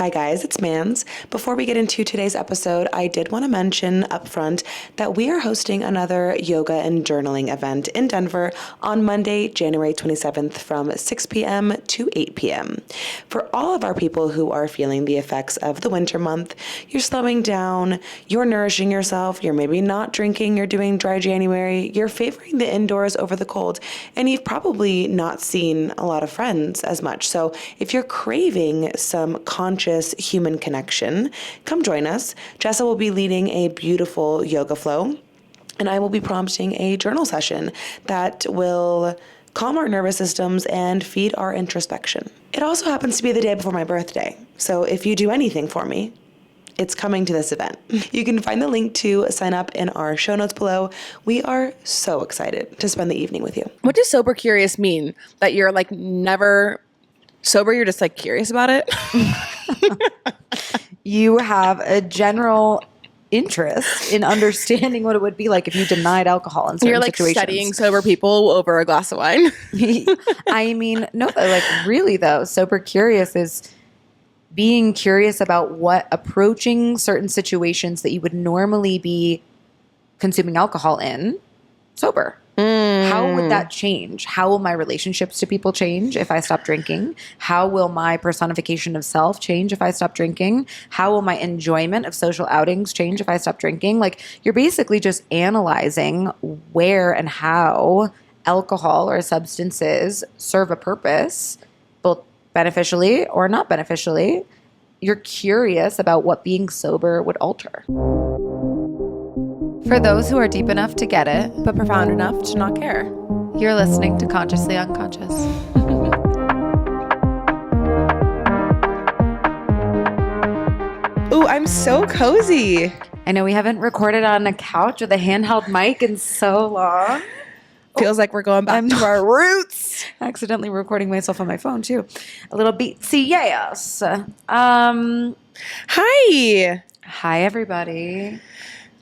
Hi guys, it's Mans. Before we get into today's episode, I did want to mention up front that we are hosting another yoga and journaling event in Denver on Monday, January 27th from 6 p.m. to 8 p.m. For all of our people who are feeling the effects of the winter month, you're slowing down, you're nourishing yourself, you're maybe not drinking, you're doing dry January, you're favoring the indoors over the cold, and you've probably not seen a lot of friends as much. So if you're craving some conscious human connection, come join us. Jessa will be leading a beautiful yoga flow, and I will be prompting a journal session that will calm our nervous systems and feed our introspection. It also happens to be the day before my birthday, so if you do anything for me, it's coming to this event. You can find the link to sign up in our show notes below. We are so excited to spend the evening with you. What does sober curious mean? That you're like never sober, you're just like curious about it? You have a general interest in understanding what it would be like if you denied alcohol in certain You're like situations. studying sober people over a glass of wine. I mean, no, like really though, sober curious is being curious about what approaching certain situations that you would normally be consuming alcohol in sober. How would that change? How will my relationships to people change if I stop drinking? How will my personification of self change if I stop drinking? How will my enjoyment of social outings change if I stop drinking? Like, you're basically just analyzing where and how alcohol or substances serve a purpose, both beneficially or not beneficially. You're curious about what being sober would alter. For those who are deep enough to get it, But profound enough to not care. you're listening to Consciously Unconscious. Ooh, I'm so cozy. I know we haven't recorded on a couch with a handheld mic in so long. Feels like we're going back to our roots. Accidentally recording myself on my phone too. A little beatsy, yes. Hi. Hi everybody.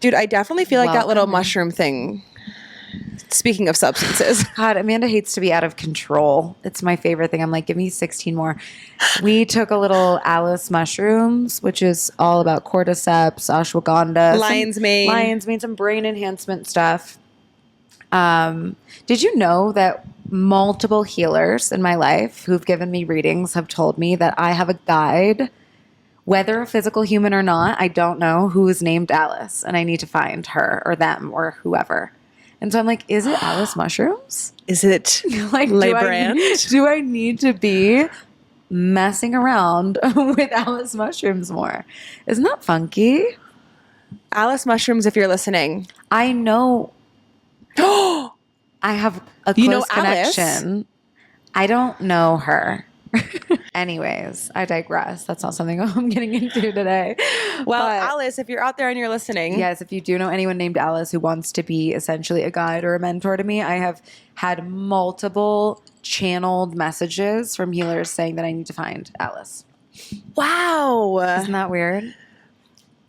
Dude, I definitely feel like that little Welcome. mushroom thing. Speaking of substances. God, Amanda hates to be out of control. It's my favorite thing. I'm like, give me 16 more. We took a little Alice mushrooms, which is all about cordyceps, ashwagandha, Lion's mane, some brain enhancement stuff. Did you know that multiple healers in my life who've given me readings have told me that I have a guide, whether a physical human or not, I don't know, who is named Alice, and I need to find her or them or whoever. And so I'm like, is it Alice mushrooms? Is it Like, Le Brand? do I need to be messing around with Alice mushrooms more? Isn't that funky? Alice mushrooms, if you're listening. I know. I have a You close know Alice? connection. I don't know her. Anyways, I digress. That's not something I'm getting into today. Well, But Alice, if you're out there and you're listening. yes, if you do know anyone named Alice who wants to be essentially a guide or a mentor to me, I have had multiple channeled messages from healers saying that I need to find Alice. Wow. Isn't that weird?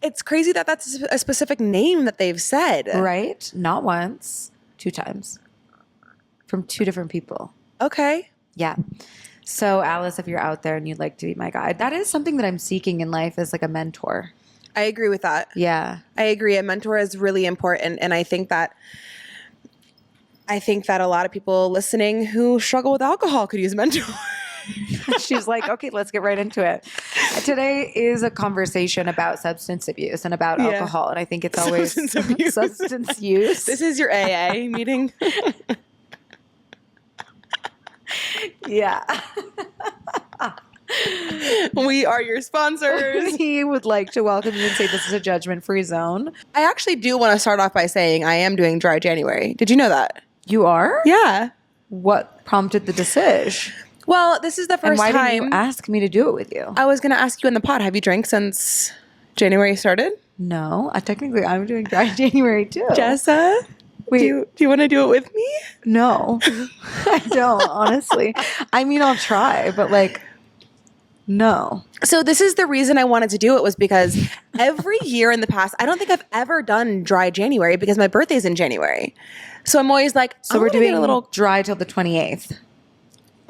It's crazy that that's a specific name that they've said. Right? Not once, 2 times. From 2 different people. Okay. Yeah. So Alice, if you're out there and you'd like to be my guide, that is something that I'm seeking in life, as like a mentor. I agree with that. Yeah. I agree. A mentor is really important. And I think that a lot of people listening who struggle with alcohol could use a mentor. She's like, okay, let's get right into it. Today is a conversation about substance abuse and about alcohol. And I think it's always substance use. This is your AA meeting. Yeah. We are your sponsors. He would like to welcome you and say this is a judgment-free zone. I actually do want to start off by saying I am doing dry January. Did you know that? You are? Yeah. What prompted the decision? Well, this is the And first why time. didn't you ask me to do it with you? I was going to ask you in the pod, have you drank since January started? No, technically I'm doing dry January too. Jessa? Wait. Do you want to do it with me? No, I don't, honestly. I mean, I'll try, but like, no. So this is the reason I wanted to do it, was because every year in the past, I don't think I've ever done dry January because my birthday's in January. So I'm always like, So we're doing a little dry till the 28th.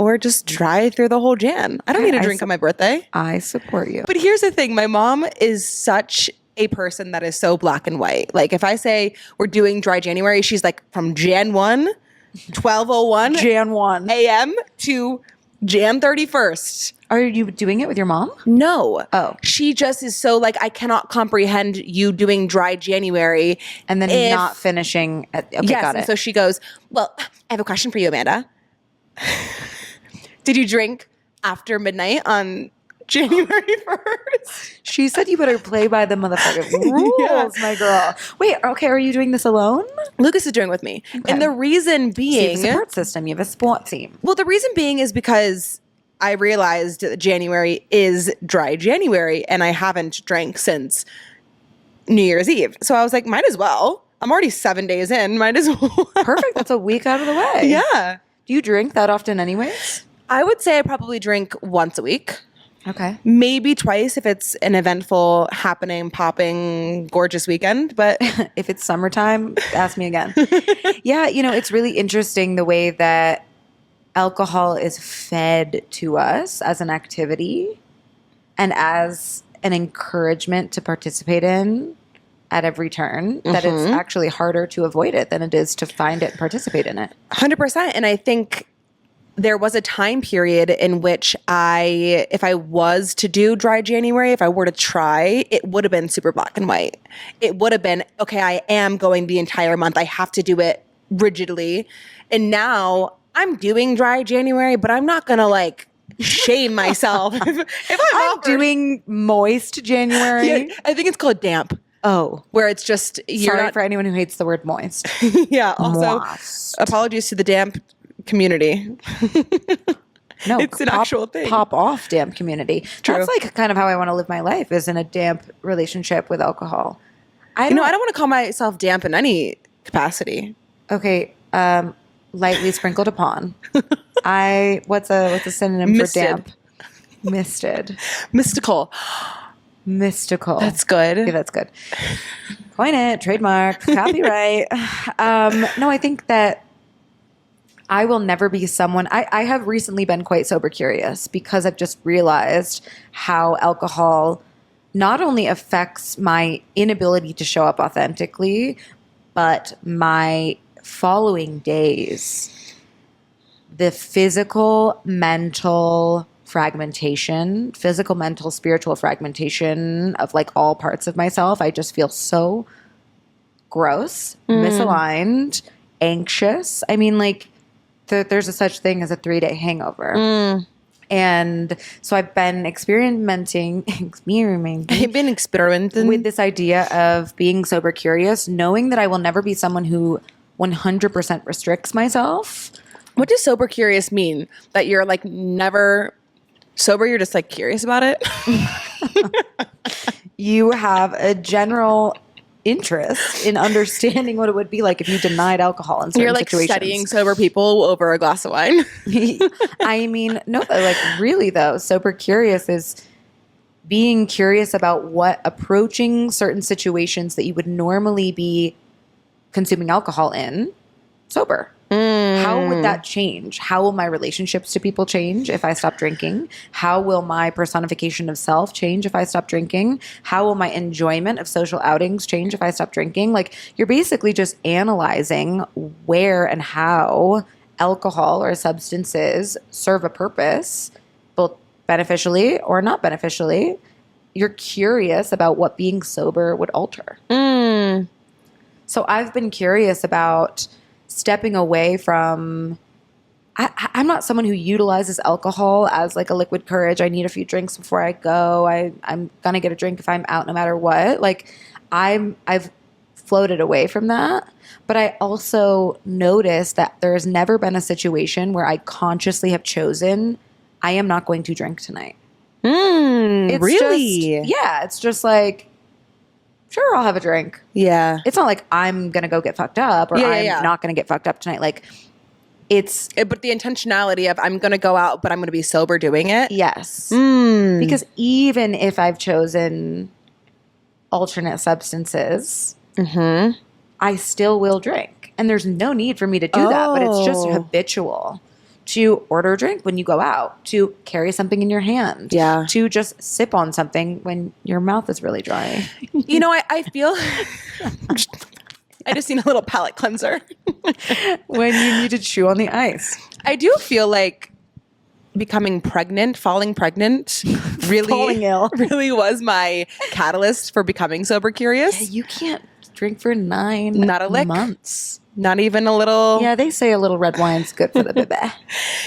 or just dry through the whole Jan. I don't need a drink on my birthday. I support you. But here's the thing. My mom is such a person that is so black and white. Like if I say we're doing dry January, she's like from Jan 1, 12:01 Jan 1 a.m. to Jan 31st. Are you doing it with your mom? No. Oh. She just is so like, I cannot comprehend you doing dry January. And then not finishing. Okay, yes, got and it. so she goes, well, I have a question for you, Amanda. Did you drink after midnight on January 1st? She said you better play by the motherfucking rules, my girl. Wait, okay, are you doing this alone? Lucas is doing it with me. Okay. And the reason So you being... have a support system. You have a support team. Well, the reason being is because I realized that January is dry January, and I haven't drank since New Year's Eve. So I was like, might as well. I'm already 7 days in. Might as well. Perfect. That's a week out of the way. Yeah. Do you drink that often anyways? I would say I probably drink once a week. Okay. Maybe twice if it's an eventful, happening, popping, gorgeous weekend. But If it's summertime, ask me again. Yeah, it's really interesting the way that alcohol is fed to us as an activity and as an encouragement to participate in at every turn, that it's actually harder to avoid it than it is to find it and participate in it. 100%. And I think there was a time period in which if I was to do dry January, if I were to try, it would have been super black and white. It would have been, okay, I am going the entire month. I have to do it rigidly. And now I'm doing dry January, but I'm not going to like shame myself if I'm doing moist January. Yeah, I think it's called damp. Oh. Where it's just, you're Sorry not, for anyone who hates the word moist. yeah. Also, Moist. apologies to the damp community. No, It's an actual thing. Pop off damp community. True. That's like kind of how I want to live my life, is in a damp relationship with alcohol. I don't want to call myself damp in any capacity. Okay, lightly sprinkled upon. What's a synonym Misted. for damp? Misted. Mystical. Mystical. That's good. Okay, that's good. Coin it, trademark, copyright. No, I think that I will never be someone. I have recently been quite sober curious because I've just realized how alcohol not only affects my inability to show up authentically, but my following days. The physical, mental fragmentation, physical, mental, spiritual fragmentation of like all parts of myself. I just feel so gross, misaligned, anxious. I mean, like, there's a such thing as a 3-day hangover. And so I've been experimenting I've been experimenting with this idea of being sober curious, knowing that I will never be someone who 100% restricts myself. What does sober curious mean? That you're like never sober, you're just like curious about it? You have a general interest in understanding what it would be like if you denied alcohol in certain You're like situations. studying sober people over a glass of wine. I mean, no, like really though, sober curious is being curious about what approaching certain situations that you would normally be consuming alcohol in sober. How would that change? How will my relationships to people change if I stop drinking? How will my personification of self change if I stop drinking? How will my enjoyment of social outings change if I stop drinking? Like, you're basically just analyzing where and how alcohol or substances serve a purpose, both beneficially or not beneficially. You're curious about what being sober would alter. So I've been curious about stepping away from, I'm not someone who utilizes alcohol as like a liquid courage. I need a few drinks before I go. I'm going to get a drink if I'm out no matter what. Like I've floated away from that. But I also noticed that there has never been a situation where I consciously have chosen, I am not going to drink tonight. It's Really? It's just like, sure, I'll have a drink. Yeah. It's not like I'm going to go get fucked up or I'm not going to get fucked up tonight. Like, but the intentionality of I'm going to go out, but I'm going to be sober doing it. Yes. Because even if I've chosen alternate substances, I still will drink. And there's no need for me to do that, but it's just habitual to order a drink when you go out, to carry something in your hand, Yeah. to just sip on something when your mouth is really dry. You know, I feel I just need a little palate cleanser. When you need to chew on the ice. I do feel like falling pregnant, Falling ill. really was my catalyst for becoming sober curious. You can't drink for 9 Not a lick. months. Not even a little. Yeah, they say a little red wine's good for the baby.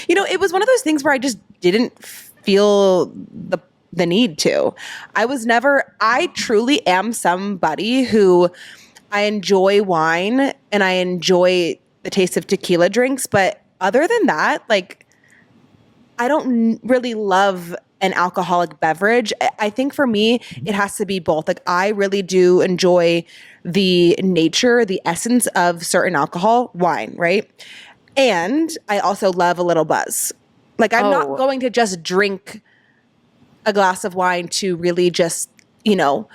You know, it was one of those things where I just didn't feel the need to. I truly am somebody who I enjoy wine and I enjoy the taste of tequila drinks, but other than that, like, I don't really love an alcoholic beverage. I think for me, it has to be both. Like, I really do enjoy the nature, the essence of certain alcohol, wine, right? And I also love a little buzz. Like, I'm not going to just drink a glass of wine to really just, you know,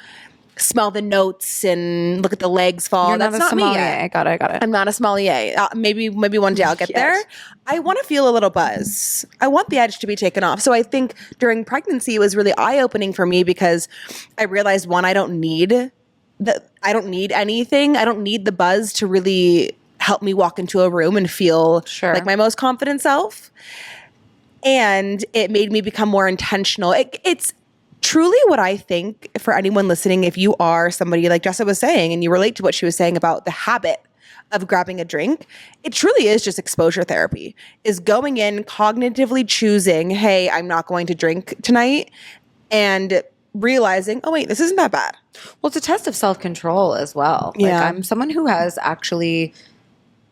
smell the notes and look at the legs fall. That's not me yet. I got it. I'm not a sommelier. Maybe one day I'll get there. I want to feel a little buzz. I want the edge to be taken off. So I think during pregnancy it was really eye-opening for me because I realized, one, I don't need anything. I don't need the buzz to really help me walk into a room and feel like my most confident self. And it made me become more intentional. It's truly what I think for anyone listening, if you are somebody like Jessa was saying and you relate to what she was saying about the habit of grabbing a drink, it truly is just exposure therapy, is going in, cognitively choosing, hey, I'm not going to drink tonight, and realizing, oh wait, this isn't that bad. Well, it's a test of self-control as well. Yeah. Like, I'm someone who has actually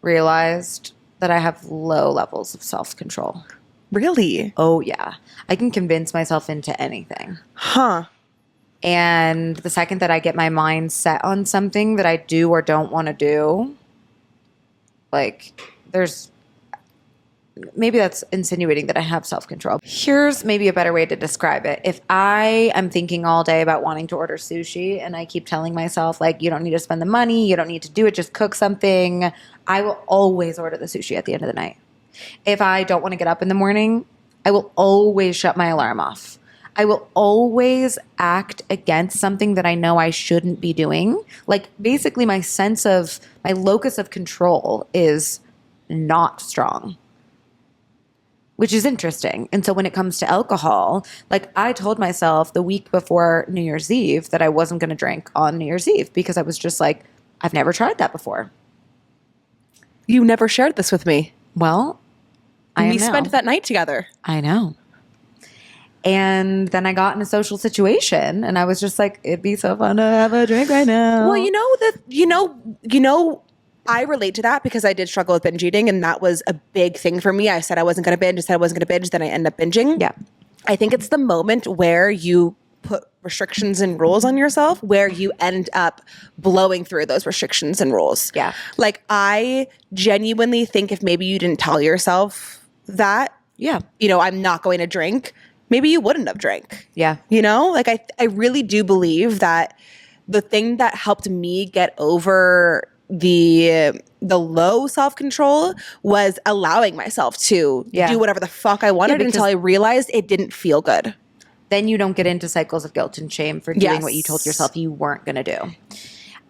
realized that I have low levels of self-control. Really? Oh, yeah. I can convince myself into anything. Huh. And the second that I get my mind set on something that I do or don't want to do, like, maybe that's insinuating that I have self-control. Here's maybe a better way to describe it. If I am thinking all day about wanting to order sushi and I keep telling myself, like, you don't need to spend the money, you don't need to do it, just cook something, I will always order the sushi at the end of the night. If I don't want to get up in the morning, I will always shut my alarm off. I will always act against something that I know I shouldn't be doing. Like, basically my locus of control is not strong, which is interesting. And so when it comes to alcohol, like, I told myself the week before New Year's Eve that I wasn't going to drink on New Year's Eve because I was just like, I've never tried that before. You never shared this with me. Well, we spent that night together. I know. And then I got in a social situation and I was just like, it'd be so fun to have a drink right now. Well, I relate to that because I did struggle with binge eating, and that was a big thing for me. I said I wasn't going to binge. I said I wasn't going to binge. Then I end up binging. Yeah. I think it's the moment where you put restrictions and rules on yourself where you end up blowing through those restrictions and rules. Yeah. Like, I genuinely think if maybe you didn't tell yourself that, I'm not going to drink, maybe you wouldn't have drank. Yeah. Like, I really do believe that the thing that helped me get over the low self-control was allowing myself to do whatever the fuck I wanted until I realized it didn't feel good. Then you don't get into cycles of guilt and shame for doing what you told yourself you weren't going to do.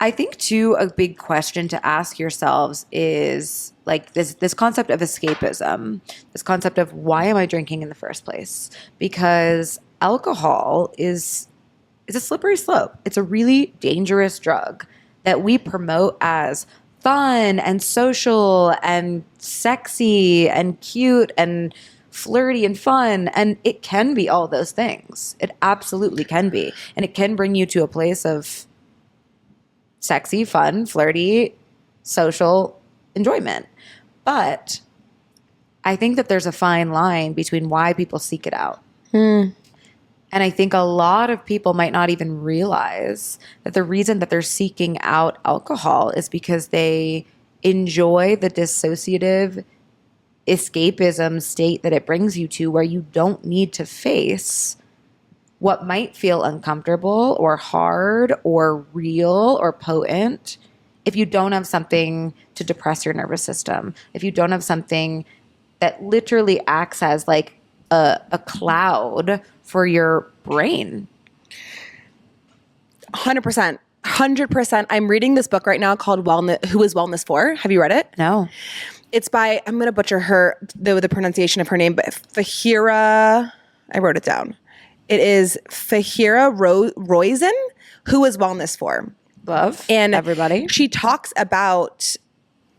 I think, too, a big question to ask yourselves is, like, this concept of escapism, this concept of, why am I drinking in the first place? Because alcohol is a slippery slope. It's a really dangerous drug that we promote as fun and social and sexy and cute and flirty and fun. And it can be all those things. It absolutely can be. And it can bring you to a place of sexy, fun, flirty, social enjoyment. But I think that there's a fine line between why people seek it out. And I think a lot of people might not even realize that the reason that they're seeking out alcohol is because they enjoy the dissociative escapism state that it brings you to, where you don't need to face what might feel uncomfortable or hard or real or potent if you don't have something to depress your nervous system, if you don't have something that literally acts as like a cloud for your brain. 100%. 100%. I'm reading this book right now called Who is Wellness For? Have you read it? No. It's by, I'm going to butcher the pronunciation of her name, but Fahira, I wrote it down. It is Fahira Roizen, Who is Wellness For? Love. And everybody. She talks about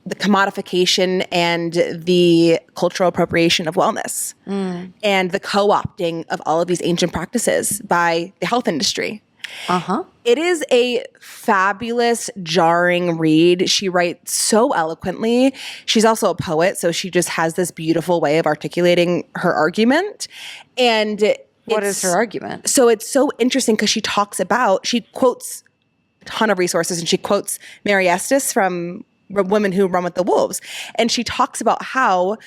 the commodification and the cultural appropriation of wellness and the co-opting of all of these ancient practices by the health industry. Uh-huh. It is a fabulous, jarring read. She writes so eloquently. She's also a poet, so she just has this beautiful way of articulating her argument. And what is her argument? So it's so interesting because she quotes a ton of resources, and she quotes Mary Estes from Women Who Run with the Wolves. And she talks about how,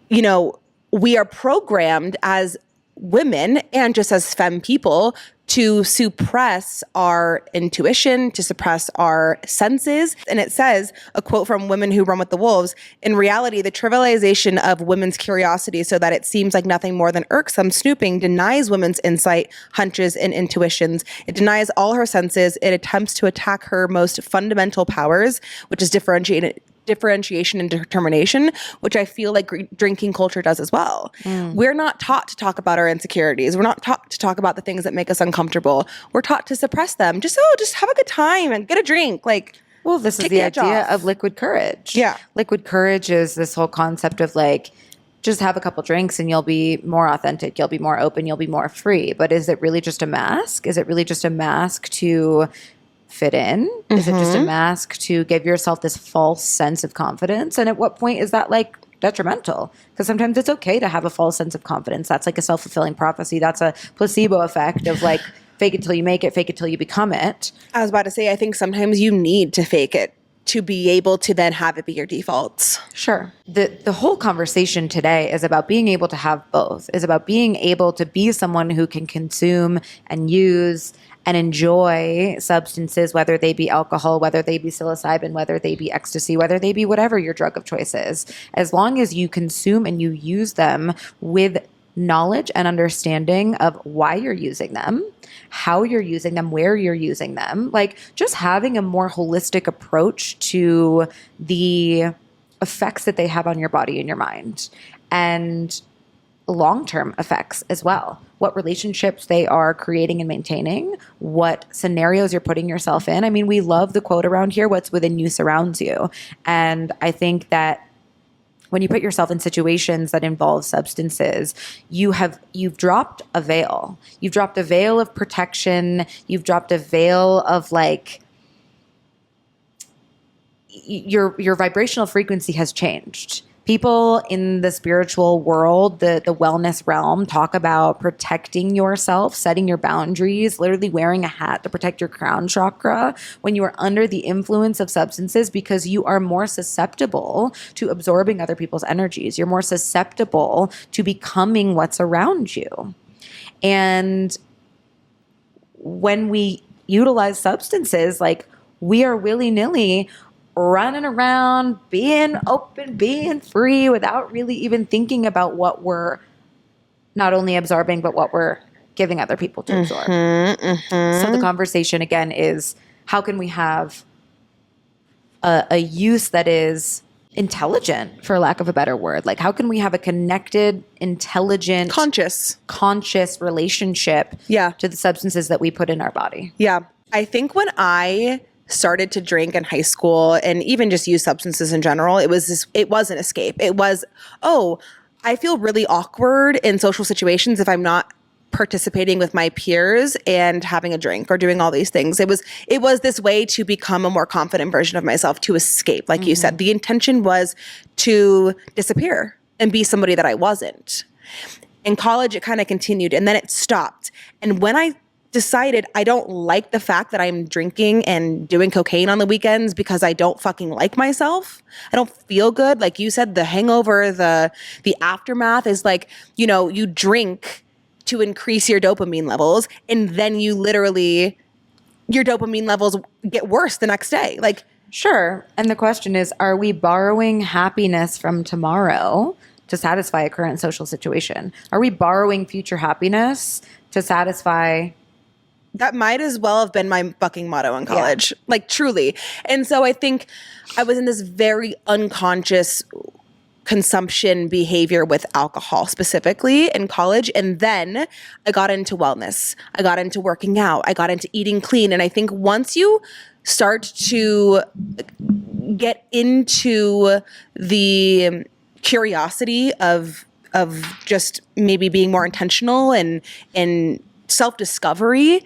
we are programmed as women and just as femme people to suppress our intuition, to suppress our senses. And it says, a quote from Women Who Run with the Wolves, in reality, the trivialization of women's curiosity so that it seems like nothing more than irksome snooping denies women's insight, hunches, and intuitions. It denies all her senses. It attempts to attack her most fundamental powers, which is differentiation and determination, which I feel like drinking culture does as well. We're not taught to talk about our insecurities. We're not taught to talk about the things that make us uncomfortable. We're taught to suppress them. Just have a good time and get a drink. Well, this is the idea of liquid courage. Yeah. Liquid courage is this whole concept of like, just have a couple drinks and you'll be more authentic. You'll be more open. You'll be more free. But is it really just a mask? Is it really just a mask to fit in? Is it just a mask to give yourself this false sense of confidence? And at what point is that like detrimental? Because sometimes it's okay to have a false sense of confidence. That's like a self-fulfilling prophecy. That's a placebo effect of like fake it till you make it, fake it till you become it. I was about to say, I think sometimes you need to fake it to be able to then have it be your default. Sure. The whole conversation today is about being able to have both, is about being able to be someone who can consume and use and enjoy substances, whether they be alcohol, whether they be psilocybin, whether they be ecstasy, whether they be whatever your drug of choice is. As long as you consume and you use them with knowledge and understanding of why you're using them, how you're using them, where you're using them, like just having a more holistic approach to the effects that they have on your body and your mind, and long-term effects as well. What relationships they are creating and maintaining, what scenarios you're putting yourself in. I mean, we love the quote around here, what's within you surrounds you. And I think that when you put yourself in situations that involve substances, you've dropped a veil. You've dropped a veil of protection. You've dropped a veil of like your vibrational frequency has changed. People in the spiritual world, the wellness realm, talk about protecting yourself, setting your boundaries, literally wearing a hat to protect your crown chakra when you are under the influence of substances, because you are more susceptible to absorbing other people's energies. You're more susceptible to becoming what's around you. And when we utilize substances, like we are willy-nilly running around, being open, being free without really even thinking about what we're not only absorbing, but what we're giving other people to absorb. So the conversation again is, how can we have a use that is intelligent, for lack of a better word? Like, how can we have a connected, intelligent, conscious relationship to the substances that we put in our body? Yeah. I think when I started to drink in high school and even just use substances in general, it was an escape. It was, I feel really awkward in social situations if I'm not participating with my peers and having a drink or doing all these things. It was this way to become a more confident version of myself, to escape. Like you said, the intention was to disappear and be somebody that I wasn't. In college, it kind of continued and then it stopped. And when I decided I don't like the fact that I'm drinking and doing cocaine on the weekends because I don't fucking like myself. I don't feel good. Like you said, the hangover, the aftermath is like, you drink to increase your dopamine levels and then your dopamine levels get worse the next day. Like Sure. And the question is, are we borrowing happiness from tomorrow to satisfy a current social situation? Are we borrowing future happiness to satisfy? That might as well have been my fucking motto in college, like truly. And so I think I was in this very unconscious consumption behavior with alcohol specifically in college. And then I got into wellness. I got into working out. I got into eating clean. And I think once you start to get into the curiosity of just maybe being more intentional and self-discovery,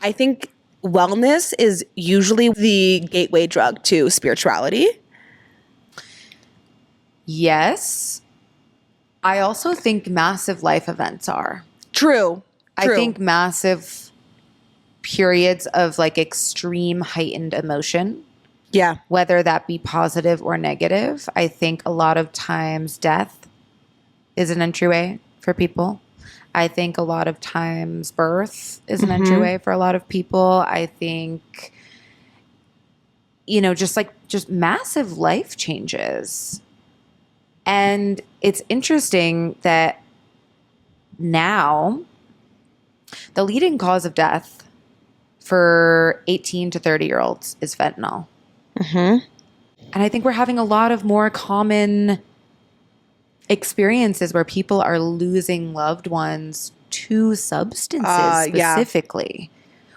I think wellness is usually the gateway drug to spirituality. Yes. I also think massive life events are. True. I think massive periods of like extreme heightened emotion. Yeah. Whether that be positive or negative. I think a lot of times death is an entryway for people. I think a lot of times birth is an entryway for a lot of people. I think, just massive life changes. And it's interesting that now the leading cause of death for 18 to 30-year-olds is fentanyl. And I think we're having a lot of more common experiences where people are losing loved ones to substances specifically,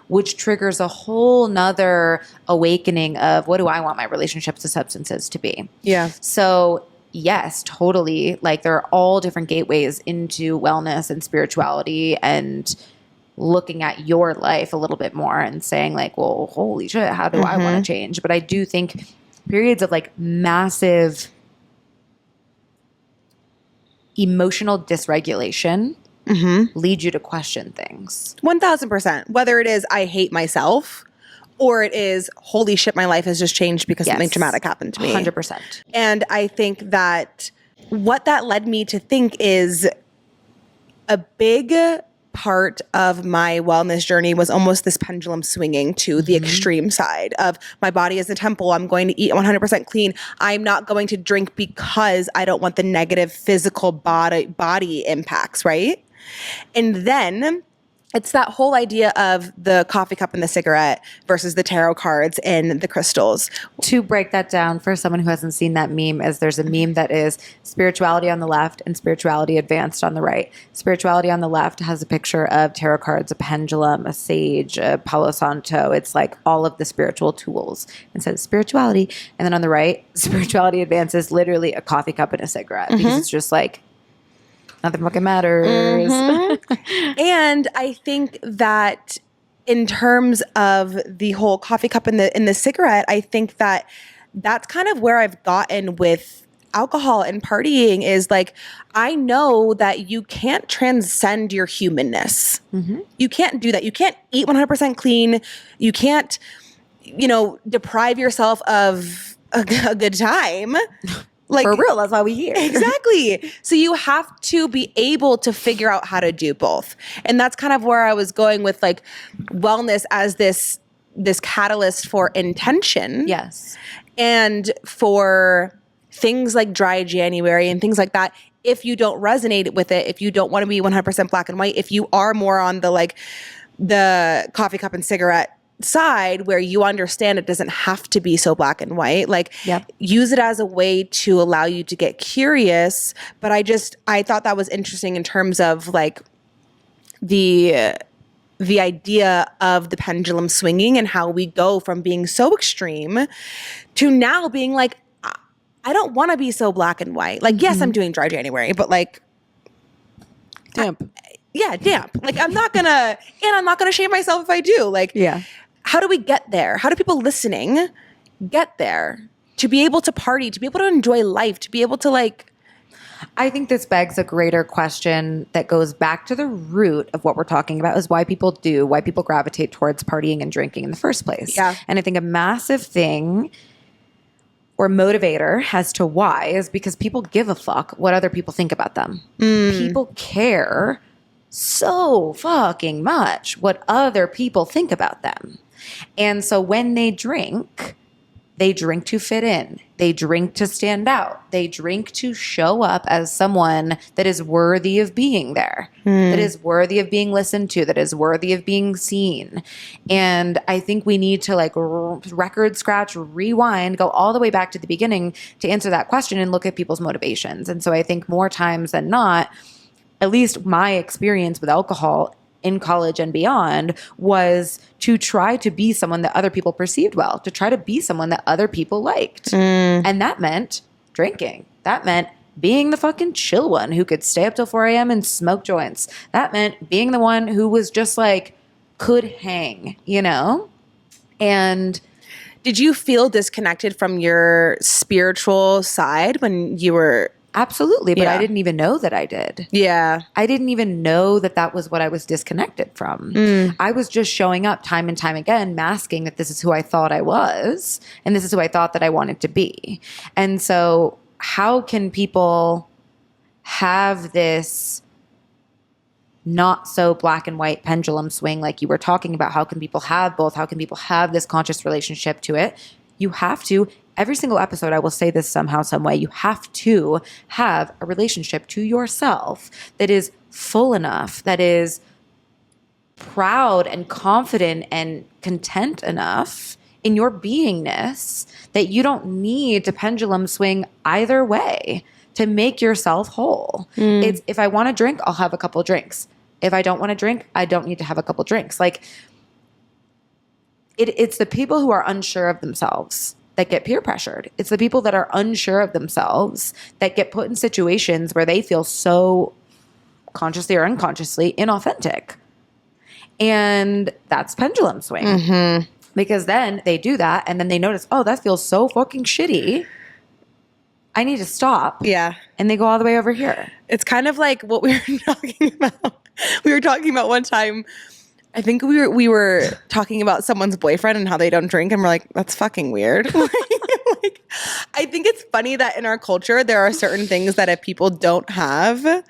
which triggers a whole nother awakening of what do I want my relationships to substances to be? Yeah. So yes, totally. Like there are all different gateways into wellness and spirituality and looking at your life a little bit more and saying like, well, holy shit, how do I want to change? But I do think periods of like massive emotional dysregulation lead you to question things. 1000%. Whether it is I hate myself or it is holy shit, my life has just changed because something traumatic happened to me. 100%. And I think that what that led me to think is a big part of my wellness journey was almost this pendulum swinging to the extreme side of my body is a temple. I'm going to eat 100% clean. I'm not going to drink because I don't want the negative physical body impacts, right? And then it's that whole idea of the coffee cup and the cigarette versus the tarot cards and the crystals. To break that down for someone who hasn't seen that meme, as there's a meme that is spirituality on the left and spirituality advanced on the right. Spirituality on the left has a picture of tarot cards, a pendulum, a sage, a Palo Santo. It's like all of the spiritual tools. It says spirituality. And then on the right, spirituality advances literally a coffee cup and a cigarette because it's just like, nothing fucking matters. And I think that in terms of the whole coffee cup and the cigarette, I think that that's kind of where I've gotten with alcohol and partying is like, I know that you can't transcend your humanness. You can't do that. You can't eat 100% clean. You can't, deprive yourself of a good time. Like, for real, that's why we here. Exactly. So you have to be able to figure out how to do both. And that's kind of where I was going with like wellness as this catalyst for intention. Yes. And for things like dry January and things like that, if you don't resonate with it, if you don't want to be 100% black and white, if you are more on the coffee cup and cigarette side where you understand it doesn't have to be so black and white, like use it as a way to allow you to get curious. But I thought that was interesting in terms of like the idea of the pendulum swinging and how we go from being so extreme to now being like, I don't want to be so black and white. Like, yes, I'm doing dry January, but like damp. Damp. Like I'm not gonna shame myself if I do. Like, how do we get there? How do people listening get there to be able to party, to be able to enjoy life, to be able to like... I think this begs a greater question that goes back to the root of what we're talking about is why people gravitate towards partying and drinking in the first place. Yeah. And I think a massive thing or motivator as to why is because people give a fuck what other people think about them. People care so fucking much what other people think about them. And so when they drink, They drink to fit in. They drink to stand out. They drink to show up as someone that is worthy of being there, that is worthy of being listened to, that is worthy of being seen. And I think we need to like record scratch, rewind, go all the way back to the beginning to answer that question and look at people's motivations. And so I think more times than not, at least my experience with alcohol in college and beyond was to try to be someone that other people perceived well, to try to be someone that other people liked. And that meant drinking. That meant being the fucking chill one who could stay up till 4 a.m. and smoke joints. That meant being the one who was just like, could hang, you know? And did you feel disconnected from your spiritual side when you were... Absolutely, but I didn't even know that I did. Yeah. I didn't even know that that was what I was disconnected from. I was just showing up time and time again, masking that this is who I thought I was, and this is who I thought that I wanted to be. And so how can people have this not so black and white pendulum swing like you were talking about? How can people have both? How can people have this conscious relationship to it? You have to. Every single episode, I will say this somehow, some way. You have to have a relationship to yourself that is full enough, that is proud and confident and content enough in your beingness that you don't need to pendulum swing either way to make yourself whole. It's, if I want to drink, I'll have a couple drinks. If I don't want to drink, I don't need to have a couple drinks. Like, it's the people who are unsure of themselves that get peer pressured. It's the people that are unsure of themselves that get put in situations where they feel so consciously or unconsciously inauthentic. And that's pendulum swing. Because then they do that and then they notice, oh, that feels so fucking shitty. I need to stop. Yeah. And they go all the way over here. It's kind of like what we were talking about. We were talking about one time, I think we were talking about someone's boyfriend and how they don't drink, and we're like, that's fucking weird. Like, I think it's funny that in our culture there are certain things that if people don't have,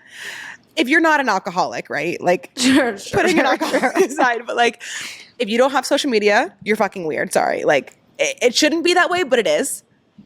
if you're not an alcoholic, right? Like putting an alcoholic aside, but like if you don't have social media, you're fucking weird. Sorry. Like it shouldn't be that way, but it is.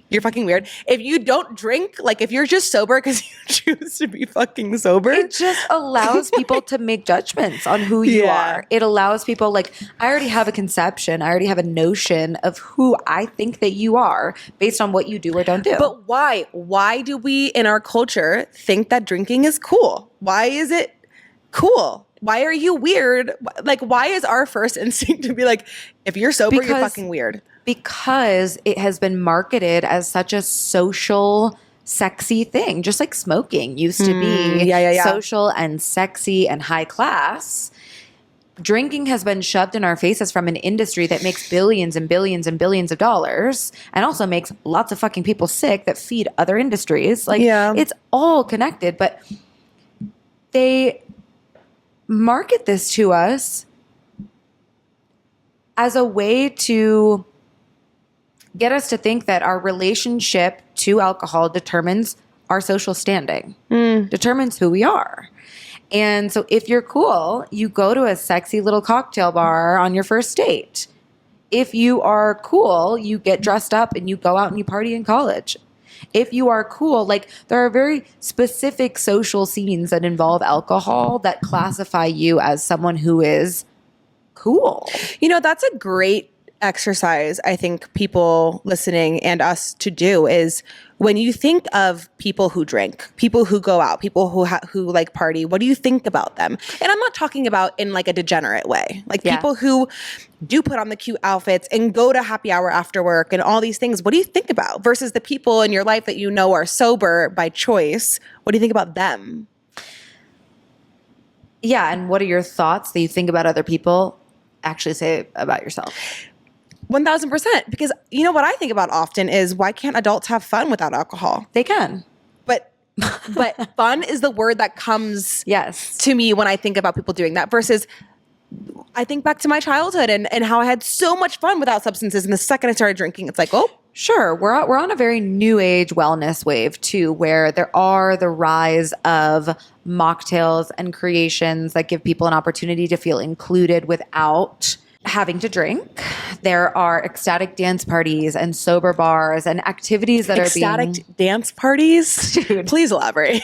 You're fucking weird. If you don't drink, like if you're just sober because you choose to be fucking sober. It just allows people to make judgments on who you are. It allows people, like, I already have a conception. I already have a notion of who I think that you are based on what you do or don't do. But why? Why do we in our culture think that drinking is cool? Why is it cool? Why are you weird? Like, why is our first instinct to be like, if you're sober, you're fucking weird? Because it has been marketed as such a social, sexy thing, just like smoking used to be social and sexy and high class. Drinking has been shoved in our faces from an industry that makes billions and billions and billions of dollars and also makes lots of fucking people sick that feed other industries. Like, it's all connected, but they market this to us as a way to get us to think that our relationship to alcohol determines our social standing, determines who we are. And so if you're cool, you go to a sexy little cocktail bar on your first date. If you are cool, you get dressed up and you go out and you party in college. If you are cool, like there are very specific social scenes that involve alcohol that classify you as someone who is cool. You know, that's a great exercise I think people listening and us to do is when you think of people who drink, people who go out, people who like party, what do you think about them? And I'm not talking about in like a degenerate way, like people who do put on the cute outfits and go to happy hour after work and all these things. What do you think about versus the people in your life that you know are sober by choice? What do you think about them? Yeah, and what are your thoughts that you think about other people actually say about yourself? 1000%. Because you know what I think about often is why can't adults have fun without alcohol? They can. But fun is the word that comes to me when I think about people doing that versus I think back to my childhood and how I had so much fun without substances. And the second I started drinking, it's like, oh. Sure. We're on a very new age wellness wave too, where there are the rise of mocktails and creations that give people an opportunity to feel included without having to drink. There are ecstatic dance parties and sober bars and activities that are being... Ecstatic dance parties? Dude. Please elaborate.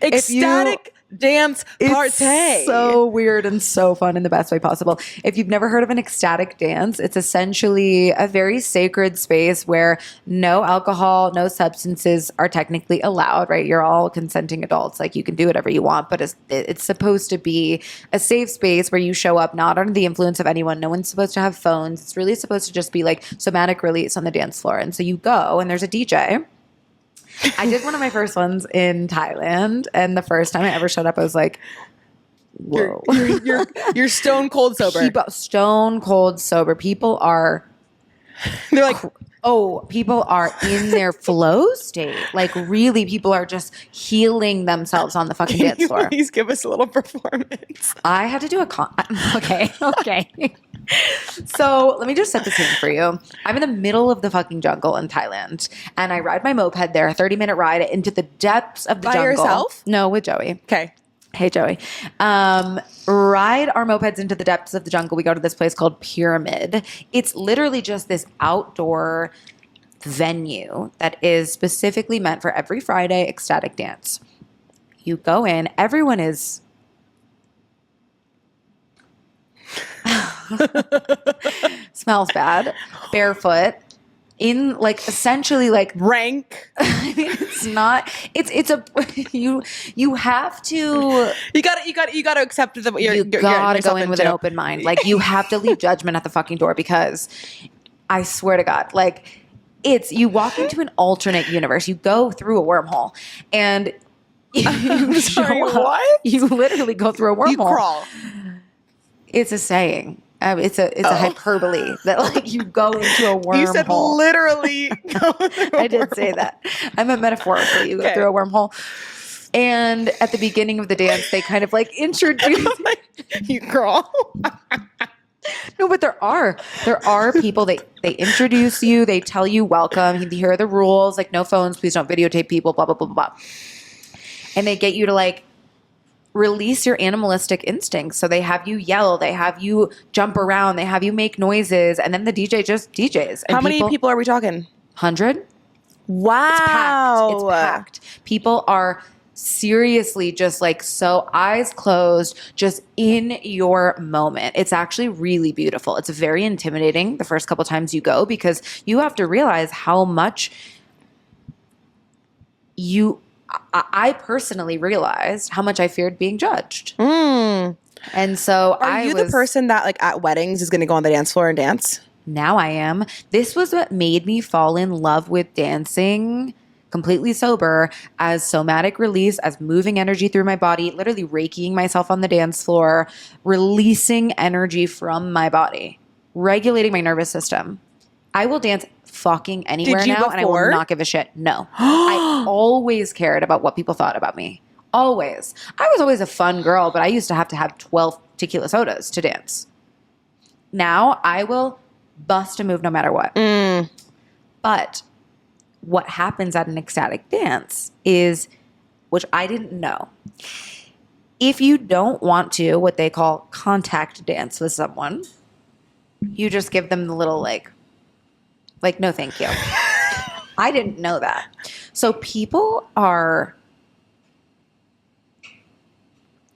Ecstatic dance party. It's so weird and so fun in the best way possible. If you've never heard of an ecstatic dance, it's essentially a very sacred space where no alcohol, no substances are technically allowed, right? You're all consenting adults. Like, you can do whatever you want, but it's supposed to be a safe space where you show up not under the influence of anyone. No one's supposed to have phones. It's really supposed to just be like somatic release on the dance floor. And so you go and there's a DJ. I did one of my first ones in Thailand, and the first time I ever showed up, I was like, whoa. You're stone cold sober. Stone cold sober. People are... They're like... people are in their flow state. Like, really, people are just healing themselves on the fucking dance floor. Please give us a little performance. I had to do okay. So let me just set the scene for you. I'm in the middle of the fucking jungle in Thailand, and I ride my moped there, a 30-minute ride into the depths of the jungle. By yourself? No, with Joey. Okay. Hey, Joey. Ride our mopeds into the depths of the jungle. We go to this place called Pyramid. It's literally just this outdoor venue that is specifically meant for every Friday ecstatic dance. You go in, everyone is... smells bad, barefoot, in like essentially like rank. I mean, it's not. It's a you have to. You gotta accept that you gotta go in with an open mind. Like, you have to leave judgment at the fucking door, because I swear to God, like, you walk into an alternate universe. You go through a wormhole, and what? You literally go through a wormhole. You crawl. It's a saying. It's a hyperbole that, like, you go into a wormhole. You said literally go through I did say that. I meant metaphorically. You go through a wormhole. And at the beginning of the dance, they kind of like introduce you crawl. No, but there are people, they introduce you, they tell you welcome, here are the rules, like no phones, please don't videotape people, blah, blah, blah, blah, blah. And they get you to like release your animalistic instincts. So they have you yell, they have you jump around, they have you make noises, and then the DJ just DJs. And how many people are we talking? 100? Wow. It's packed. People are seriously just like so eyes closed, just in your moment. It's actually really beautiful. It's very intimidating the first couple times you go, because you have to realize how much I personally realized how much I feared being judged. And so Are you the person that like at weddings is going to go on the dance floor and dance? Now I am. This was what made me fall in love with dancing completely sober, as somatic release, as moving energy through my body, literally raking myself on the dance floor, releasing energy from my body, regulating my nervous system. I will dance fucking anywhere now, and I will not give a shit. No. I always cared about what people thought about me. Always. I was always a fun girl, but I used to have 12 tequila sodas to dance. Now I will bust a move no matter what. But what happens at an ecstatic dance is, which I didn't know, if you don't want to, what they call contact dance with someone, you just give them the little like no thank you. I didn't know that. So people are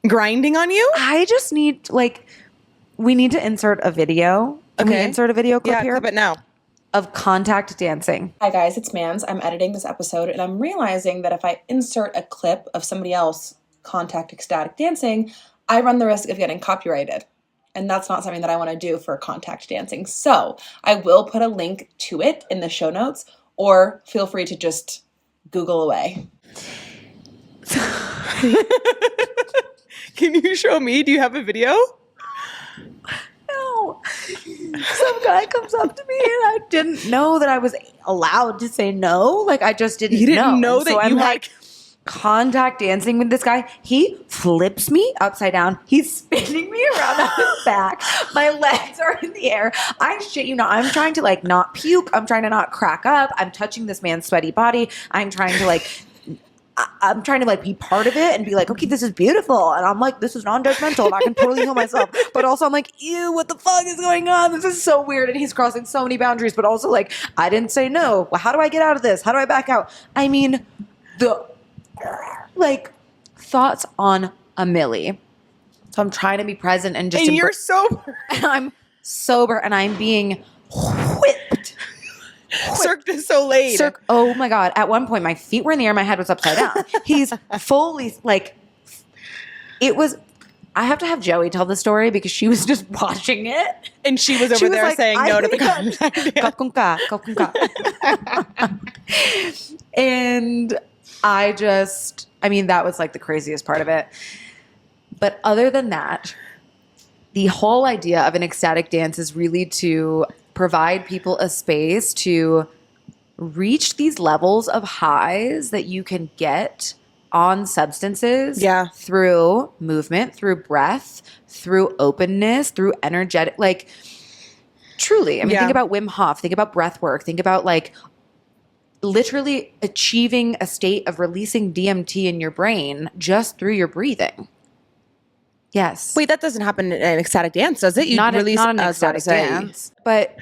grinding on you? I just need, like, we need to insert a video. Can we insert a video clip here? Yeah, clip it now. Of contact dancing. Hi guys, it's Mans. I'm editing this episode, and I'm realizing that if I insert a clip of somebody else contact ecstatic dancing, I run the risk of getting copyrighted. And that's not something that I want to do for contact dancing. So I will put a link to it in the show notes, or feel free to just Google away. Can you show me? Do you have a video? No. Some guy comes up to me, and I didn't know that I was allowed to say no. Like, I just didn't know. You didn't know that so you I'm like contact dancing with this guy. He flips me upside down. He's spinning me around on his back. My legs are in the air. I shit you not. I'm trying to like not puke. I'm trying to not crack up. I'm touching this man's sweaty body. I'm trying to like I'm trying to like be part of it and be like, okay, this is beautiful. And I'm like, this is non-judgmental and I can totally heal myself. But also I'm like, ew, what the fuck is going on? This is so weird. And he's crossing so many boundaries, but also like, I didn't say no. Well, how do I get out of this? How do I back out? I mean, the like thoughts on a milli. So I'm trying to be present and just. And you're sober. I'm sober and I'm being whipped. Cirque du Soleil. Oh my God. At one point, my feet were in the air. My head was upside down. He's fully like, it was, I have to have Joey tell the story because she was just watching it. And she was over there like, saying no to the And I mean, that was like the craziest part of it. But other than that, the whole idea of an ecstatic dance is really to provide people a space to reach these levels of highs that you can get on substances through movement, through breath, through openness, through energetic, like truly. I mean, think about Wim Hof, think about breath work, think about like literally achieving a state of releasing DMT in your brain just through your breathing. Yes. Wait, that doesn't happen in an ecstatic dance, does it? You not release an ecstatic dance. But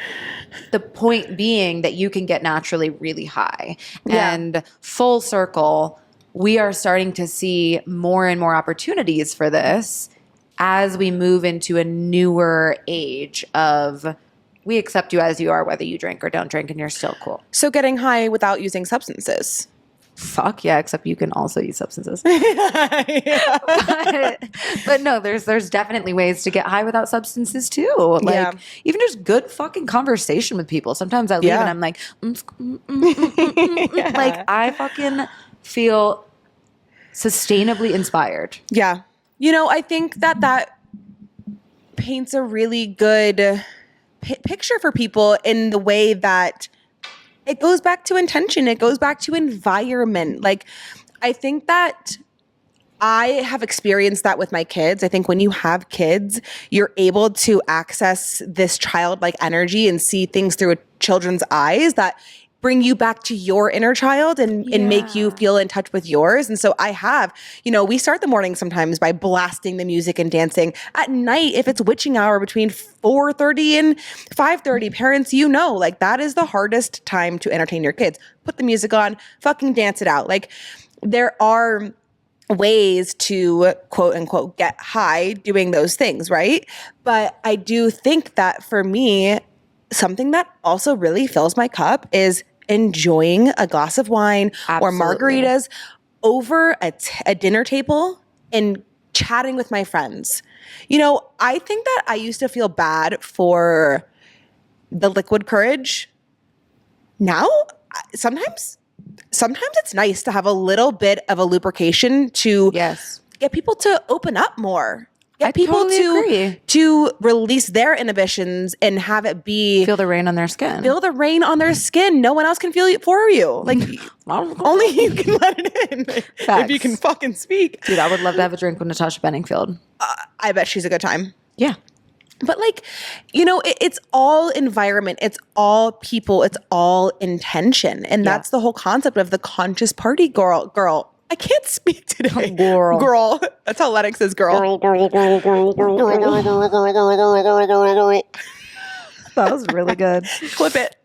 the point being that you can get naturally really high. Yeah. And full circle, we are starting to see more and more opportunities for this as we move into a newer age of we accept you as you are, whether you drink or don't drink, and you're still cool. So getting high without using substances. Fuck yeah, except you can also use substances. But no, there's definitely ways to get high without substances too. Like even just good fucking conversation with people. Sometimes I leave and I'm like, like I fucking feel sustainably inspired. Yeah. You know, I think that paints a really good picture for people in the way that it goes back to intention. It goes back to environment. Like, I think that I have experienced that with my kids. I think when you have kids, you're able to access this childlike energy and see things through a children's eyes that bring you back to your inner child and make you feel in touch with yours. And so I have, you know, we start the morning sometimes by blasting the music and dancing. At night, if it's witching hour between 4:30 and 5:30, parents, you know, like that is the hardest time to entertain your kids. Put the music on, fucking dance it out. Like there are ways to quote unquote get high doing those things, right? But I do think that for me, something that also really fills my cup is enjoying a glass of wine or margaritas over a dinner table and chatting with my friends. You know, I think that I used to feel bad for the liquid courage. Now, sometimes it's nice to have a little bit of a lubrication to get people to open up more. Get people to release their inhibitions and have it be feel the rain on their skin. Feel the rain on their skin. No one else can feel it for you. Like only you can let it in. If you can fucking speak. Dude, I would love to have a drink with Natasha Bedingfield. I bet she's a good time. Yeah. But like, you know, it's all environment. It's all people. It's all intention. And that's the whole concept of the conscious party girl. I can't speak today. Girl. That's how Lennox says girl. That was really good. Clip it.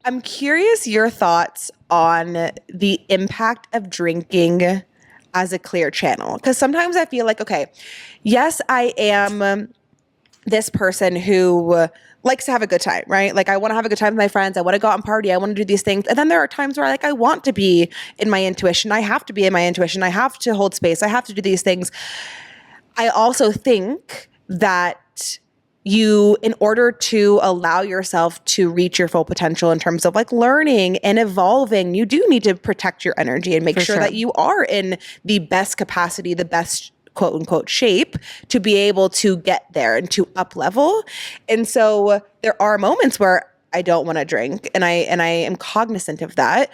I'm curious your thoughts on the impact of drinking as a clear channel. Because sometimes I feel like, okay, yes, I am this person who likes to have a good time, right? Like I want to have a good time with my friends. I want to go out and party. I want to do these things. And then there are times where I want to be in my intuition. I have to be in my intuition. I have to hold space. I have to do these things. I also think that you, in order to allow yourself to reach your full potential in terms of like learning and evolving, you do need to protect your energy and make sure that you are in the best capacity, the best quote unquote shape to be able to get there and to up level. And so there are moments where I don't want to drink and I am cognizant of that.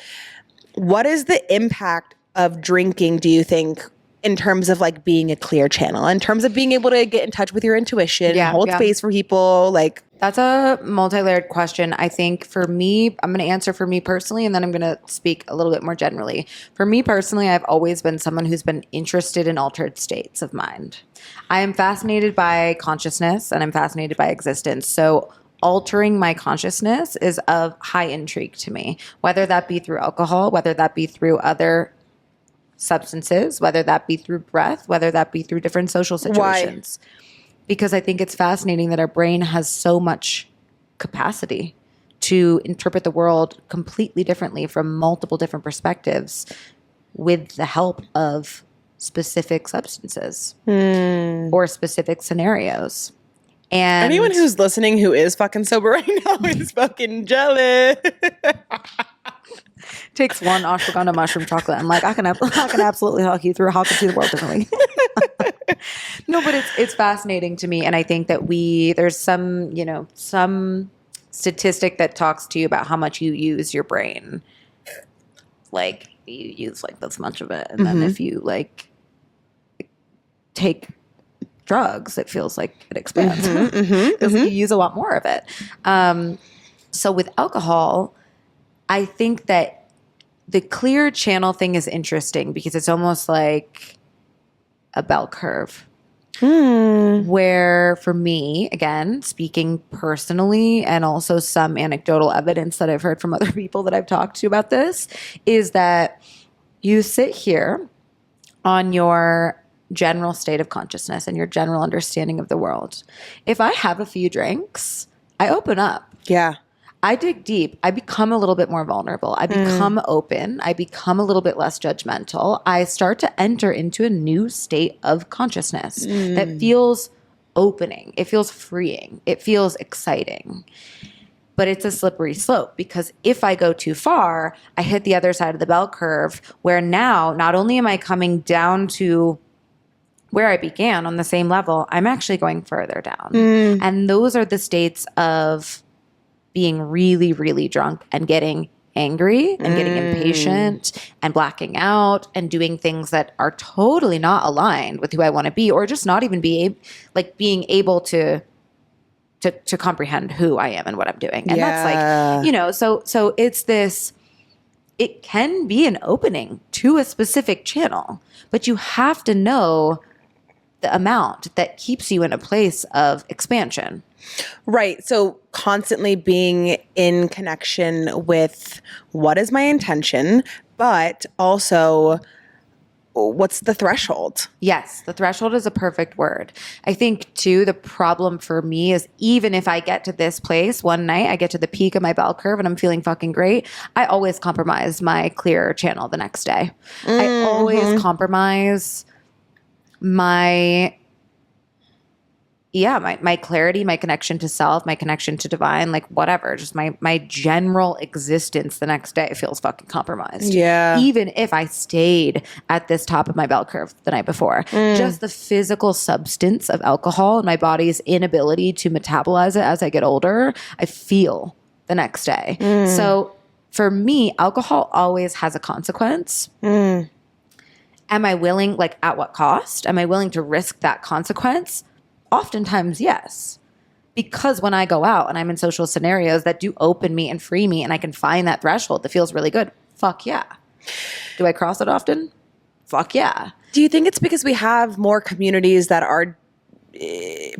What is the impact of drinking, do you think, in terms of like being a clear channel, in terms of being able to get in touch with your intuition, hold space for people. Like, that's a multi-layered question. I think for me, I'm going to answer for me personally, and then I'm going to speak a little bit more generally. For me personally, I've always been someone who's been interested in altered states of mind. I am fascinated by consciousness and I'm fascinated by existence. So altering my consciousness is of high intrigue to me, whether that be through alcohol, whether that be through other substances, whether that be through breath, whether that be through different social situations. Why? Because I think it's fascinating that our brain has so much capacity to interpret the world completely differently from multiple different perspectives with the help of specific substances or specific scenarios. And anyone who's listening who is fucking sober right now is fucking jealous. Takes one ashwagandha mushroom chocolate. I'm like, I can absolutely talk you through how to see the world differently. No, but it's fascinating to me, and I think that there's some statistic that talks to you about how much you use your brain. Like you use like this much of it, and then if you like take drugs, it feels like it expands because you use a lot more of it. So with alcohol, I think that the clear channel thing is interesting because it's almost like a bell curve. Where for me, again, speaking personally and also some anecdotal evidence that I've heard from other people that I've talked to about this, is that you sit here on your general state of consciousness and your general understanding of the world. If I have a few drinks, I open up. Yeah. I dig deep. I become a little bit more vulnerable. I become open. I become a little bit less judgmental. I start to enter into a new state of consciousness that feels opening. It feels freeing. It feels exciting. But it's a slippery slope because if I go too far, I hit the other side of the bell curve where now not only am I coming down to where I began on the same level, I'm actually going further down. And those are the states of being really, really drunk and getting angry and getting impatient and blacking out and doing things that are totally not aligned with who I want to be, or just not even being able to comprehend who I am and what I'm doing. And that's like, so it's this, it can be an opening to a specific channel, but you have to know the amount that keeps you in a place of expansion. Right. So constantly being in connection with what is my intention, but also what's the threshold? Yes, the threshold is a perfect word. I think too, the problem for me is even if I get to this place one night, I get to the peak of my bell curve and I'm feeling fucking great, I always compromise my clear channel the next day. I always compromise my clarity, my connection to self, my connection to divine, like whatever, just my general existence the next day feels fucking compromised. Yeah. Even if I stayed at this top of my bell curve the night before. Just the physical substance of alcohol and my body's inability to metabolize it as I get older, I feel the next day. So for me, alcohol always has a consequence. Am I willing, like at what cost? Am I willing to risk that consequence? Oftentimes, yes. Because when I go out and I'm in social scenarios that do open me and free me and I can find that threshold that feels really good, fuck yeah. Do I cross it often? Fuck yeah. Do you think it's because we have more communities that are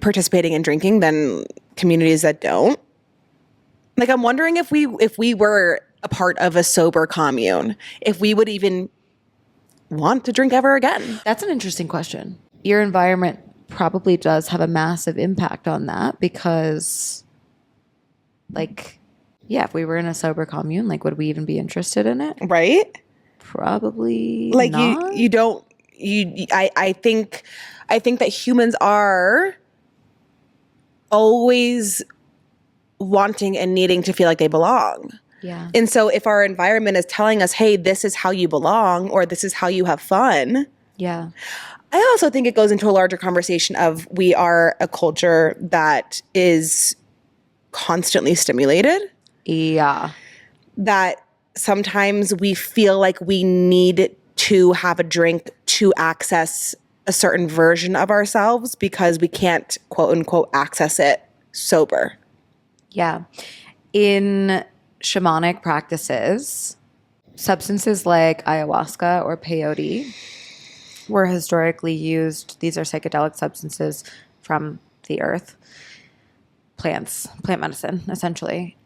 participating in drinking than communities that don't? Like, I'm wondering if we were a part of a sober commune, if we would even want to drink ever again. That's an interesting question. Your environment probably does have a massive impact on that because, like, yeah, if we were in a sober commune, like, would we even be interested in it? Right? Probably like not. I think that humans are always wanting and needing to feel like they belong. Yeah. And so if our environment is telling us, hey, this is how you belong, or this is how you have fun. Yeah. I also think it goes into a larger conversation of we are a culture that is constantly stimulated. Yeah. That sometimes we feel like we need to have a drink to access a certain version of ourselves because we can't, quote unquote, access it sober. Yeah. In shamanic practices, substances like ayahuasca or peyote were historically used. These are psychedelic substances from the earth, plant medicine, essentially,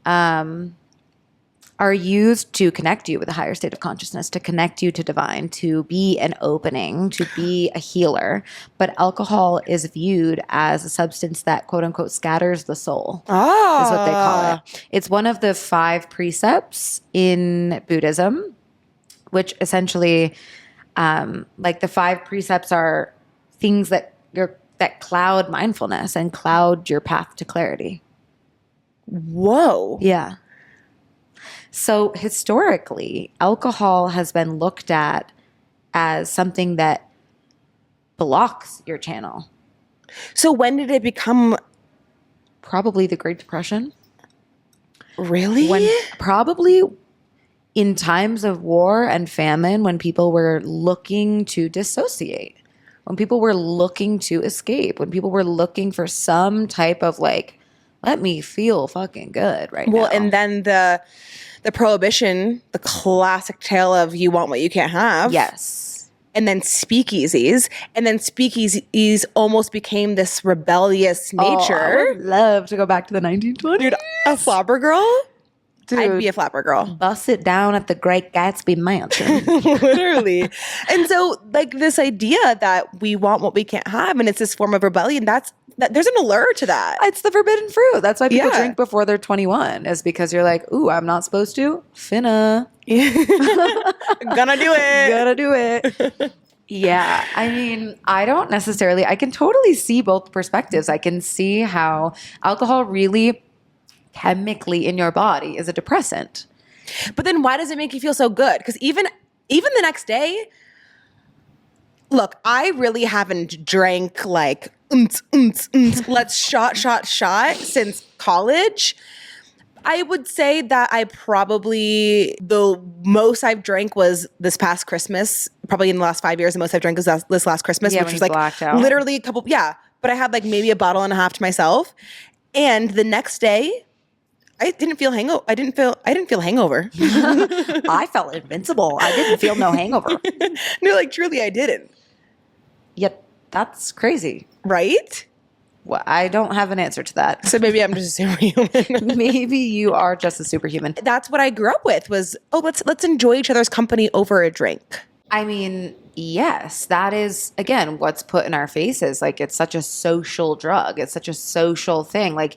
are used to connect you with a higher state of consciousness, to connect you to divine, to be an opening, to be a healer. But alcohol is viewed as a substance that, quote unquote, scatters the soul, is what they call it. It's one of the 5 precepts in Buddhism, which essentially, like the 5 precepts are things that cloud mindfulness and cloud your path to clarity. Whoa. Yeah. So historically, alcohol has been looked at as something that blocks your channel. So when did it become? Probably the Great Depression. Really? Probably in times of war and famine, when people were looking to dissociate, when people were looking to escape, when people were looking for some type of like, let me feel fucking good right now. Well, and then the prohibition, the classic tale of you want what you can't have. Yes. And then speakeasies. And then speakeasies almost became this rebellious nature. I would love to go back to the 1920s. Dude, a flapper girl? Dude, I'd be a flapper girl. bust it down at the Great Gatsby Mansion. Literally. And so like this idea that we want what we can't have and it's this form of rebellion, there's an allure to that. It's the forbidden fruit. That's why people Yeah. drink before they're 21, is because you're like, ooh, I'm not supposed to. Finna. Gonna do it. Gotta do it. Yeah. I mean, I can totally see both perspectives. I can see how alcohol really chemically in your body is a depressant. But then why does it make you feel so good? Because even the next day, look, I really haven't drank like let's shot since college. I would say that the most I've drank was this past Christmas. Probably in the last 5 years, the most I've drank was this last Christmas, Yeah, which when was you like blacked out. literally a couple. Yeah, but I had like maybe a bottle and a half to myself, and the next day, I didn't feel hangover. I didn't feel hangover. I felt invincible. I didn't feel no hangover. No, like truly, I didn't. Yet that's crazy. Right? Well, I don't have an answer to that. So maybe I'm just a superhuman. Maybe you are just a superhuman. That's what I grew up with was, let's enjoy each other's company over a drink. I mean, yes, that is, again, what's put in our faces. Like, it's such a social drug. It's such a social thing. Like,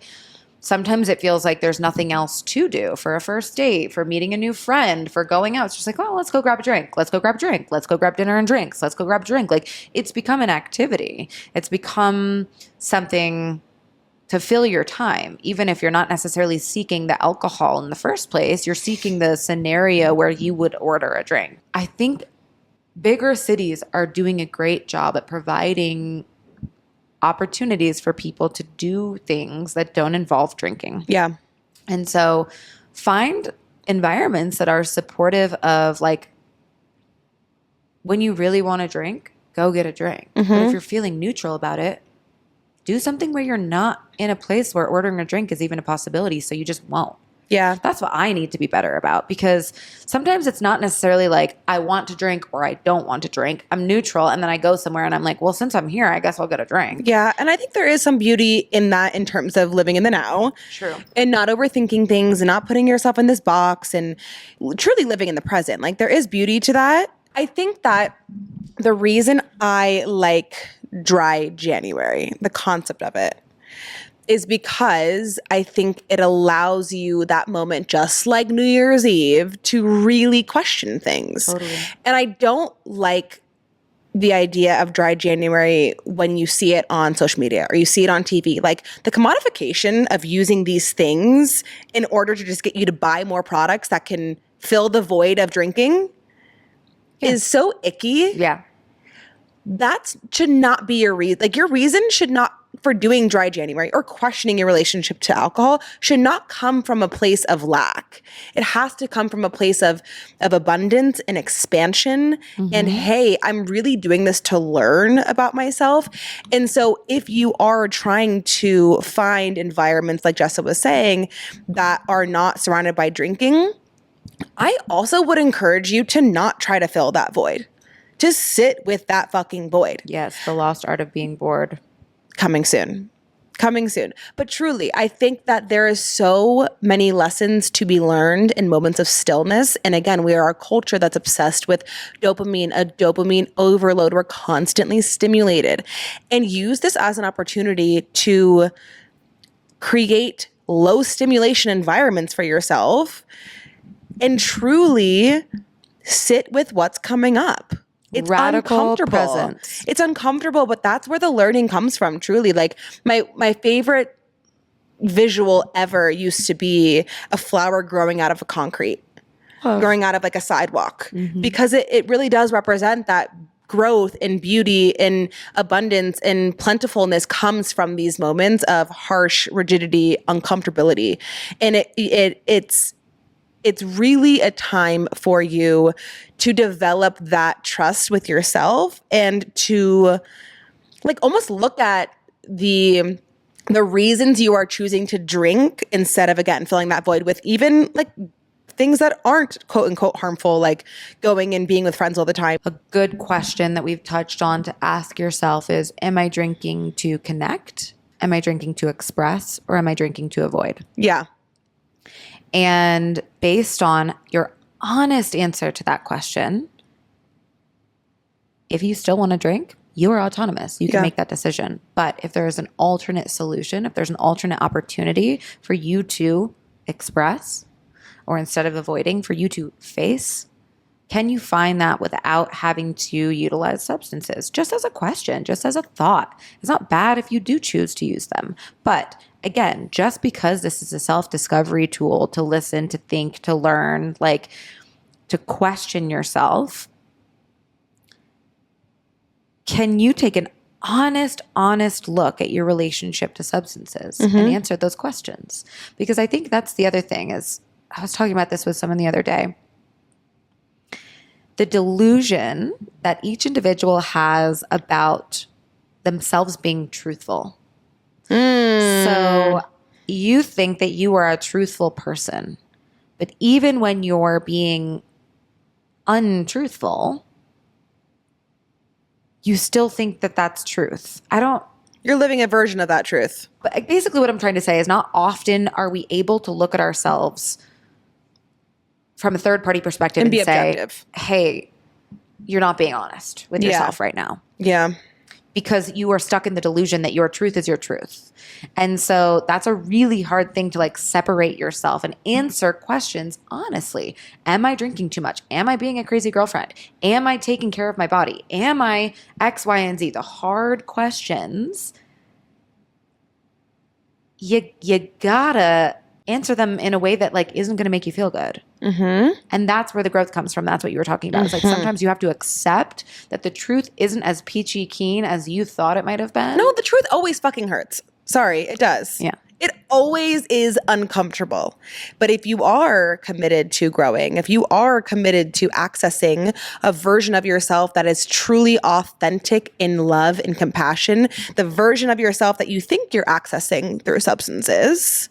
sometimes it feels like there's nothing else to do for a first date, for meeting a new friend, for going out. It's just like, oh, let's go grab a drink. Let's go grab a drink. Let's go grab dinner and drinks. Let's go grab a drink. Like, it's become an activity. It's become something to fill your time. Even if you're not necessarily seeking the alcohol in the first place, you're seeking the scenario where you would order a drink. I think bigger cities are doing a great job at providing opportunities for people to do things that don't involve drinking. Yeah. And so find environments that are supportive of, like, when you really want to drink, go get a drink. But if you're feeling neutral about it, do something where you're not in a place where ordering a drink is even a possibility, so you just won't. Yeah. That's what I need to be better about, because sometimes it's not necessarily like I want to drink or I don't want to drink. I'm neutral, and then I go somewhere and I'm like, well, since I'm here, I guess I'll get a drink. Yeah. And I think there is some beauty in that in terms of living in the now. True. And not overthinking things and not putting yourself in this box and truly living in the present. Like, there is beauty to that. I think that the reason I like dry January, the concept of it, is because I think it allows you that moment, just like New Year's Eve, to really question things. Totally. And I don't like the idea of dry January when you see it on social media or you see it on TV. Like, the commodification of using these things in order to just get you to buy more products that can fill the void of drinking is so icky. Yeah. That should not be your reason. Like, your reason should not for doing dry January or questioning your relationship to alcohol should not come from a place of lack. It has to come from a place of abundance and expansion. And hey, I'm really doing this to learn about myself. And so if you are trying to find environments, like Jessa was saying, that are not surrounded by drinking, I also would encourage you to not try to fill that void. Just sit with that fucking void. Yes, the lost art of being bored. Coming soon. But truly, I think that there is so many lessons to be learned in moments of stillness. And again, we are a culture that's obsessed with dopamine, a dopamine overload. We're constantly stimulated. And use this as an opportunity to create low stimulation environments for yourself and truly sit with what's coming up. It's Radical uncomfortable. presence. It's uncomfortable, but that's where the learning comes from, truly. Like my favorite visual ever used to be a flower growing out of a concrete, growing out of like a sidewalk, because it really does represent that growth and beauty and abundance and plentifulness comes from these moments of harsh rigidity, uncomfortability. And it's really a time for you to develop that trust with yourself and to like almost look at the reasons you are choosing to drink instead of, again, filling that void with even like things that aren't quote unquote harmful, like going and being with friends all the time. A good question that we've touched on to ask yourself is, am I drinking to connect? Am I drinking to express? Or am I drinking to avoid? Yeah. And based on your honest answer to that question, if you still want to drink, you are autonomous. You can make that decision. But if there is an alternate solution, if there's an alternate opportunity for you to express, or instead of avoiding, for you to face, can you find that without having to utilize substances? Just as a question, just as a thought. It's not bad if you do choose to use them. But again, just because this is a self-discovery tool to listen, to think, to learn, like to question yourself, can you take an honest look at your relationship to substances and answer those questions? Because I think that's the other thing is, I was talking about this with someone the other day. The delusion that each individual has about themselves being truthful. So you think that you are a truthful person, but even when you're being untruthful, you still think that that's truth. You're living a version of that truth. But basically what I'm trying to say is, not often are we able to look at ourselves from a third party perspective and be say, objective. Hey, you're not being honest with yourself right now. Yeah. Because you are stuck in the delusion that your truth is your truth. And so that's a really hard thing to like separate yourself and answer questions honestly. Am I drinking too much? Am I being a crazy girlfriend? Am I taking care of my body? Am I X, Y, and Z? The hard questions, you gotta answer them in a way that like isn't going to make you feel good. And that's where the growth comes from. That's what you were talking about. It's like sometimes you have to accept that the truth isn't as peachy keen as you thought it might have been. No, the truth always fucking hurts. Sorry, it does. Yeah. It always is uncomfortable. But if you are committed to growing, if you are committed to accessing a version of yourself that is truly authentic in love and compassion, the version of yourself that you think you're accessing through substances,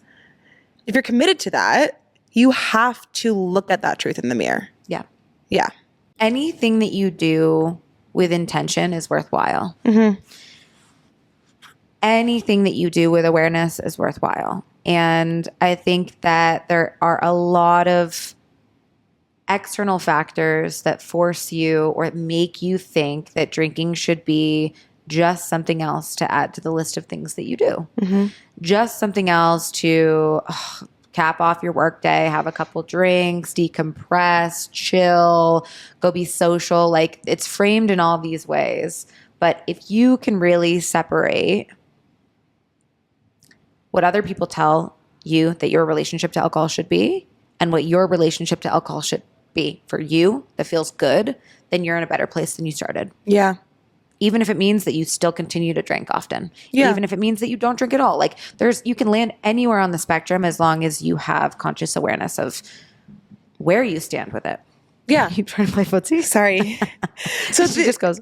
if you're committed to that, you have to look at that truth in the mirror. Yeah. Yeah. Anything that you do with intention is worthwhile. Anything that you do with awareness is worthwhile. And I think that there are a lot of external factors that force you or make you think that drinking should be just something else to add to the list of things that you do. Just something else to cap off your workday, have a couple drinks, decompress, chill, go be social. Like, it's framed in all these ways. But if you can really separate what other people tell you that your relationship to alcohol should be and what your relationship to alcohol should be for you that feels good, then you're in a better place than you started. Yeah. even if it means that you still continue to drink often, Yeah. even if it means that you don't drink at all. Like you can land anywhere on the spectrum as long as you have conscious awareness of where you stand with it. Yeah. You trying to play footsie? Sorry. So She just goes,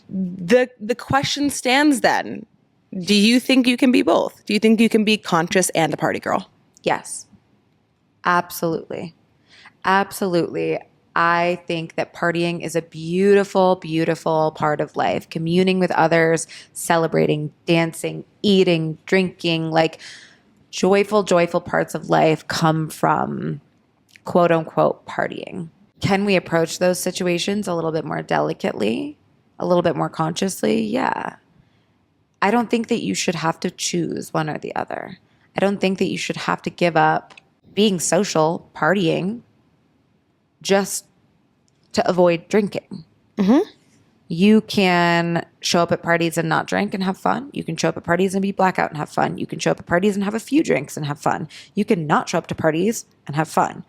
the question stands then. Do you think you can be both? Do you think you can be conscious and a party girl? yes, absolutely. Absolutely. I think that partying is a beautiful, beautiful part of life. Communing with others, celebrating, dancing, eating, drinking, like joyful, joyful parts of life come from quote unquote partying. Can we approach those situations a little bit more delicately, a little bit more consciously? Yeah. I don't think that you should have to choose one or the other. I don't think that you should have to give up being social, partying, just to avoid drinking. You can show up at parties and not drink and have fun. You can show up at parties and be blackout and have fun. You can show up at parties and have a few drinks and have fun. You can not show up to parties and have fun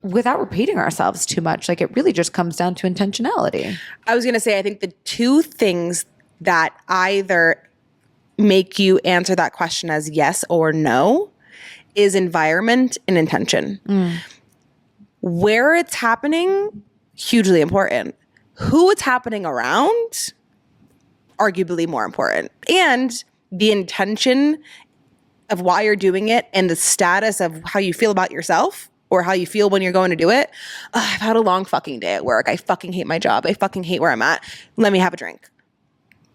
without repeating ourselves too much. Like, it really just comes down to intentionality. I was going to say, I think the two things that either make you answer that question as yes or no is environment and intention. Where it's happening, hugely important. Who it's happening around, arguably more important. And the intention of why you're doing it and the status of how you feel about yourself or how you feel when you're going to do it. I've had a long fucking day at work. I fucking hate my job. I fucking hate where I'm at. Let me have a drink.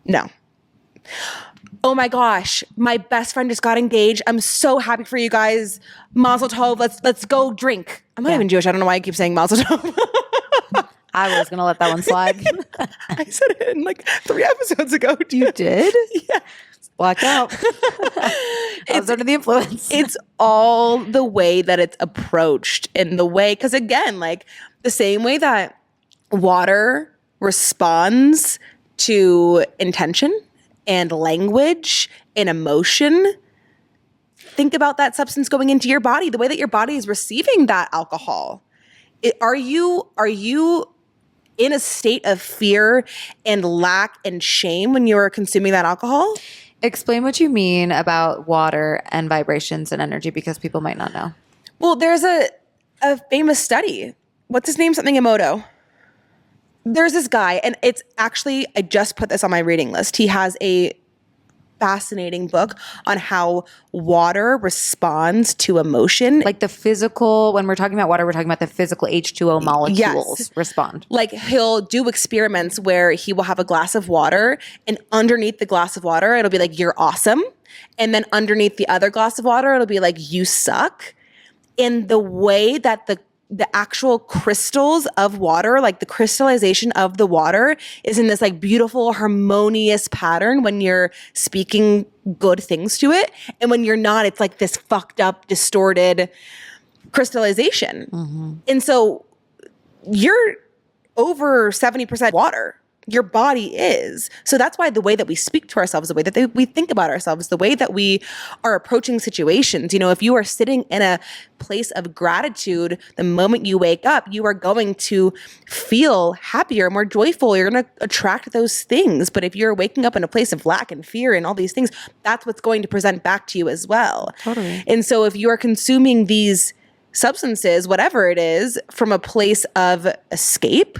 No. Oh my gosh, my best friend just got engaged. I'm so happy for you guys. Mazel tov. Let's go drink. I'm not even Jewish. I don't know why I keep saying mazel tov. I was going to let that one slide. I said it in like 3 episodes ago. Dude. You did? Yeah. Blacked out. I was under the influence. It's all the way that it's approached and the way, because again, like the same way that water responds to intention and language and emotion, think about that substance going into your body, the way that your body is receiving that alcohol. Are you in a state of fear and lack and shame when you're consuming that alcohol? Explain what you mean about water and vibrations and energy, because people might not know. Well, there's a famous study. What's his name? Something Emoto. There's this guy, and it's actually, I just put this on my reading list. He has a fascinating book on how water responds to emotion. Like the physical, when we're talking about water, we're talking about the physical H2O molecules respond. Like he'll do experiments where he will have a glass of water, and underneath the glass of water, it'll be like, you're awesome. And then underneath the other glass of water, it'll be like, you suck. In the way that the actual crystals of water, like the crystallization of the water is in this like beautiful harmonious pattern when you're speaking good things to it. And when you're not, it's like this fucked up, distorted crystallization. And so you're over 70% water. Your body is. So that's why the way that we speak to ourselves, the way that we think about ourselves, the way that we are approaching situations, you know, if you are sitting in a place of gratitude, the moment you wake up, you are going to feel happier, more joyful. You're going to attract those things. But if you're waking up in a place of lack and fear and all these things, that's what's going to present back to you as well. Totally. And so if you are consuming these substances, whatever it is, from a place of escape,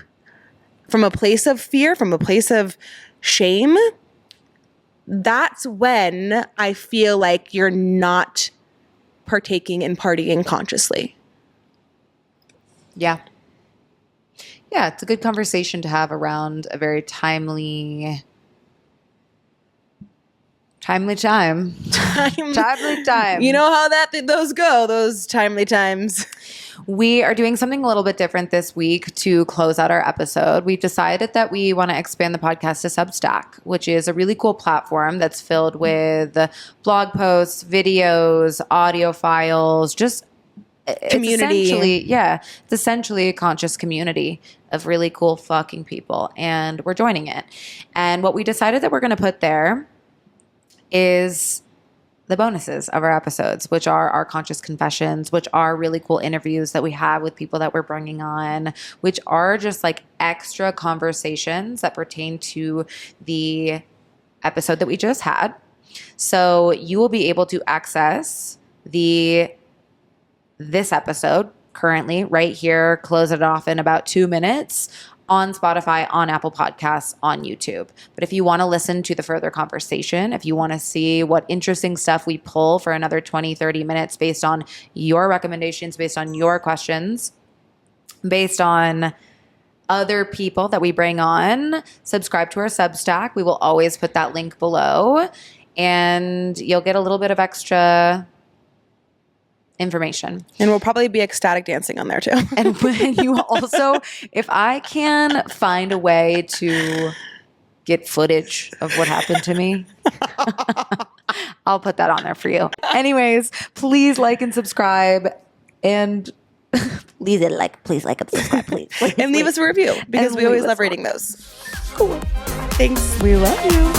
from a place of fear, from a place of shame, that's when I feel like you're not partaking and partying consciously. Yeah. Yeah, it's a good conversation to have around a very timely time. Timely time. You know how those go, those timely times. We are doing something a little bit different this week to close out our episode. We've decided that we want to expand the podcast to Substack, which is a really cool platform that's filled with blog posts, videos, audio files, just community. It's essentially a conscious community of really cool fucking people, and we're joining it. And what we decided that we're going to put there is the bonuses of our episodes, which are our conscious confessions, which are really cool interviews that we have with people that we're bringing on, which are just like extra conversations that pertain to the episode that we just had. So you will be able to access this episode currently right here, close it off in about 2 minutes on Spotify, on Apple Podcasts, on YouTube. But if you want to listen to the further conversation, if you want to see what interesting stuff we pull for another 20, 30 minutes based on your recommendations, based on your questions, based on other people that we bring on, subscribe to our Substack. We will always put that link below, and you'll get a little bit of extra information. And we'll probably be ecstatic dancing on there too. And when you also, if I can find a way to get footage of what happened to me, I'll put that on there for you. Anyways, please like and subscribe, and please like and subscribe, please. And leave us a review, because And we always leave us love reading those. Cool. Thanks. We love you.